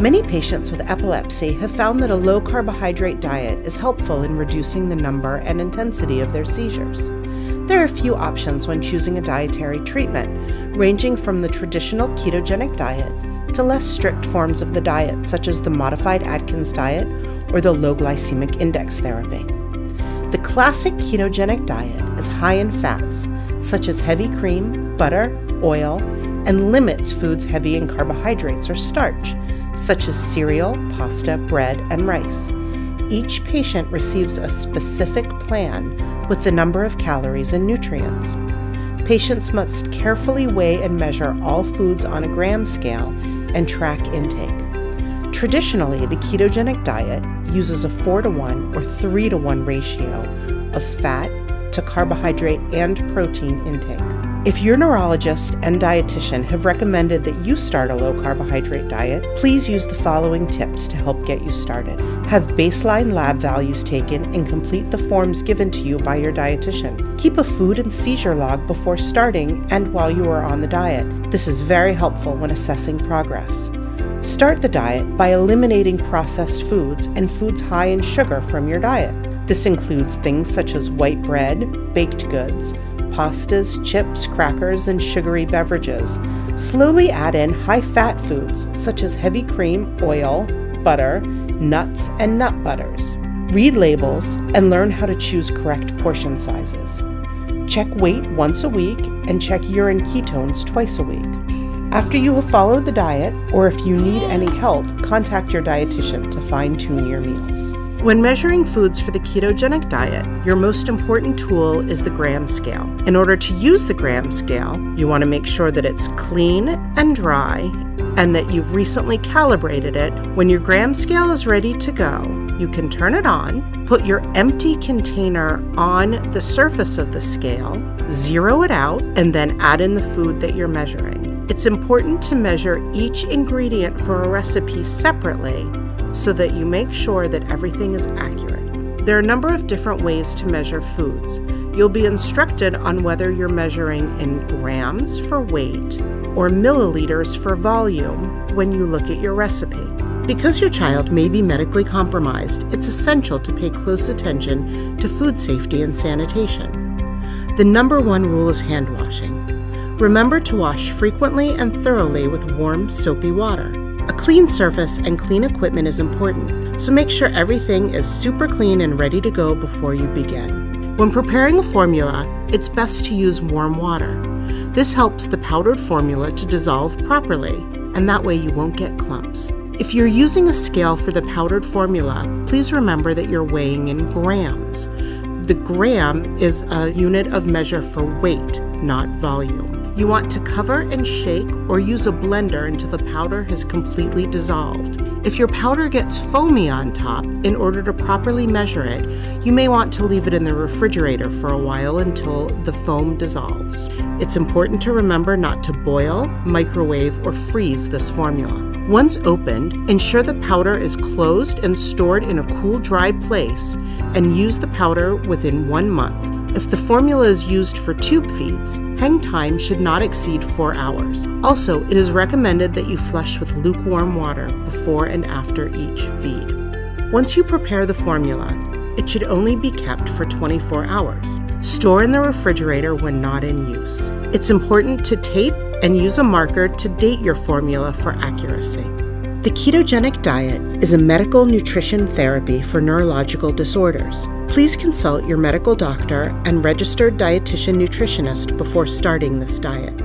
Many patients with epilepsy have found that a low-carbohydrate diet is helpful in reducing the number and intensity of their seizures. There are a few options when choosing a dietary treatment, ranging from the traditional ketogenic diet to less strict forms of the diet, such as the modified Atkins diet or the low glycemic index therapy. The classic ketogenic diet is high in fats, such as heavy cream, butter, oil, and limits foods heavy in carbohydrates or starch, such as cereal, pasta, bread, and rice. Each patient receives a specific plan with the number of calories and nutrients. Patients must carefully weigh and measure all foods on a gram scale and track intake. Traditionally, the ketogenic diet uses a 4-to-1 or 3-to-1 ratio of fat to carbohydrate and protein intake. If your neurologist and dietitian have recommended that you start a low-carbohydrate diet, please use the following tips to help get you started. Have baseline lab values taken and complete the forms given to you by your dietitian. Keep a food and seizure log before starting and while you are on the diet. This is very helpful when assessing progress. Start the diet by eliminating processed foods and foods high in sugar from your diet. This includes things such as white bread, baked goods, pastas, chips, crackers, and sugary beverages. Slowly add in high-fat foods such as heavy cream, oil, butter, nuts, and nut butters. Read labels and learn how to choose correct portion sizes. Check weight once a week and check urine ketones twice a week. After you have followed the diet, or if you need any help, contact your dietitian to fine-tune your meals. When measuring foods for the ketogenic diet, your most important tool is the gram scale. In order to use the gram scale, you want to make sure that it's clean and dry and that you've recently calibrated it. When your gram scale is ready to go, you can turn it on, put your empty container on the surface of the scale, zero it out, and then add in the food that you're measuring. It's important to measure each ingredient for a recipe separately so that you make sure that everything is accurate. There are a number of different ways to measure foods. You'll be instructed on whether you're measuring in grams for weight or milliliters for volume when you look at your recipe. Because your child may be medically compromised, it's essential to pay close attention to food safety and sanitation. The number one rule is hand washing. Remember to wash frequently and thoroughly with warm, soapy water. A clean surface and clean equipment is important, so make sure everything is super clean and ready to go before you begin. When preparing a formula, it's best to use warm water. This helps the powdered formula to dissolve properly, and that way you won't get clumps. If you're using a scale for the powdered formula, please remember that you're weighing in grams. The gram is a unit of measure for weight, not volume. You want to cover and shake or use a blender until the powder has completely dissolved. If your powder gets foamy on top, in order to properly measure it, you may want to leave it in the refrigerator for a while until the foam dissolves. It's important to remember not to boil, microwave, or freeze this formula. Once opened, ensure the powder is closed and stored in a cool, dry place, and use the powder within 1 month. If the formula is used for tube feeds, hang time should not exceed 4 hours. Also, it is recommended that you flush with lukewarm water before and after each feed. Once you prepare the formula, it should only be kept for 24 hours. Store in the refrigerator when not in use. It's important to tape and use a marker to date your formula for accuracy. The ketogenic diet is a medical nutrition therapy for neurological disorders. Please consult your medical doctor and registered dietitian nutritionist before starting this diet.